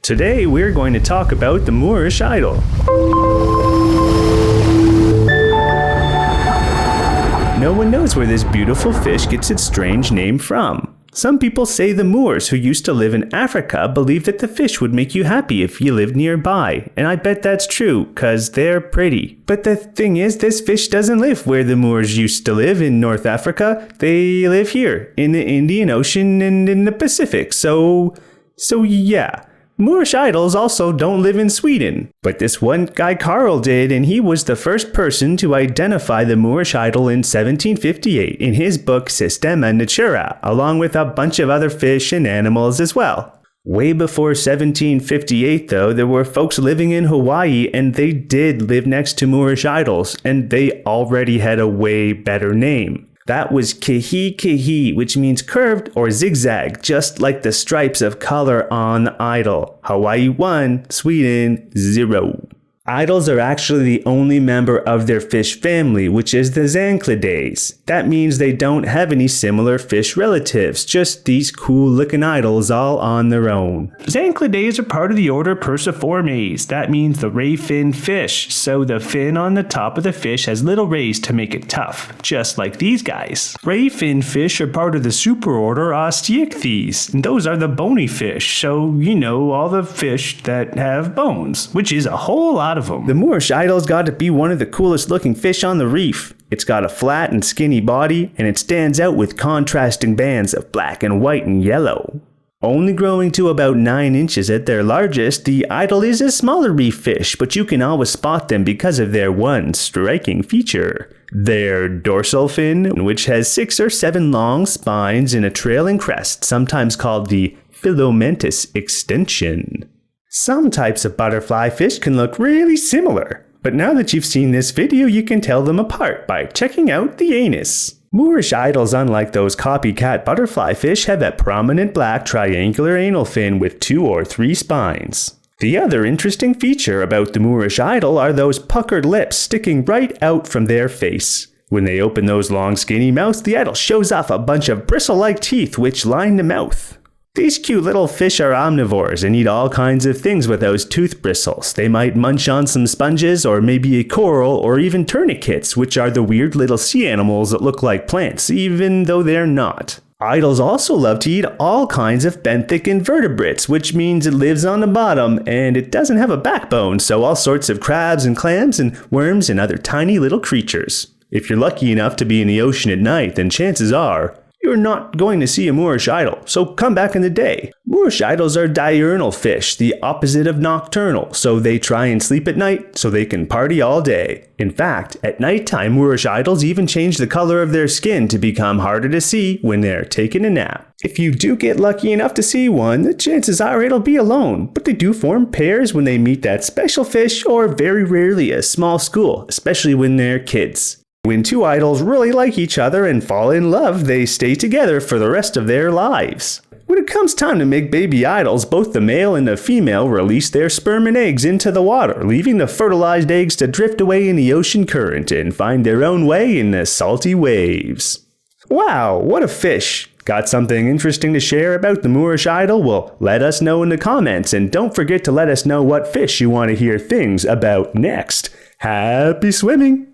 Today we're going to talk about the Moorish Idol. No one knows where this beautiful fish gets its strange name from. Some people say the Moors who used to live in Africa believed that the fish would make you happy if you lived nearby, and I bet that's true, cause they're pretty. But the thing is, this fish doesn't live where the Moors used to live in North Africa. They live here, in the Indian Ocean and in the Pacific, so yeah. Moorish idols also don't live in Sweden. But this one guy Carl did, and he was the first person to identify the Moorish idol in 1758 in his book Systema Naturae, along with a bunch of other fish and animals as well. Way before 1758 though, there were folks living in Hawaii and they did live next to Moorish idols, and they already had a way better name. That was kihi, which means curved or zigzag, just like the stripes of color on the idol. Hawaii 1, Sweden 0. Idols are actually the only member of their fish family, which is the Zanclades. That means they don't have any similar fish relatives, just these cool-looking idols all on their own. Zanclades are part of the order Perciformes. That means the ray-fin fish, so the fin on the top of the fish has little rays to make it tough, just like these guys. Ray-fin fish are part of the superorder Osteichthyes, and those are the bony fish, so you know all the fish that have bones, which is a whole lot of them. The Moorish idol's got to be one of the coolest looking fish on the reef. It's got a flat and skinny body, and it stands out with contrasting bands of black and white and yellow. Only growing to about 9 inches at their largest, the idol is a smaller reef fish, but you can always spot them because of their one striking feature. Their dorsal fin, which has 6 or 7 long spines and a trailing crest, sometimes called the filamentous extension. Some types of butterfly fish can look really similar, but now that you've seen this video, you can tell them apart by checking out the anus. Moorish idols, unlike those copycat butterfly fish, have a prominent black triangular anal fin with 2 or 3 spines. The other interesting feature about the Moorish idol are those puckered lips sticking right out from their face. When they open those long skinny mouths, the idol shows off a bunch of bristle-like teeth which line the mouth. These cute little fish are omnivores and eat all kinds of things with those tooth bristles. They might munch on some sponges or maybe a coral or even tourniquets, which are the weird little sea animals that look like plants, even though they're not. Idols also love to eat all kinds of benthic invertebrates, which means it lives on the bottom and it doesn't have a backbone, so all sorts of crabs and clams and worms and other tiny little creatures. If you're lucky enough to be in the ocean at night, then chances are you're not going to see a Moorish idol, so come back in the day. Moorish idols are diurnal fish, the opposite of nocturnal, so they try and sleep at night so they can party all day. In fact, at nighttime, Moorish idols even change the color of their skin to become harder to see when they're taking a nap. If you do get lucky enough to see one, the chances are it'll be alone, but they do form pairs when they meet that special fish or very rarely a small school, especially when they're kids. When 2 idols really like each other and fall in love, they stay together for the rest of their lives. When it comes time to make baby idols, both the male and the female release their sperm and eggs into the water, leaving the fertilized eggs to drift away in the ocean current and find their own way in the salty waves. Wow, what a fish! Got something interesting to share about the Moorish idol? Well, let us know in the comments, and don't forget to let us know what fish you want to hear things about next. Happy swimming!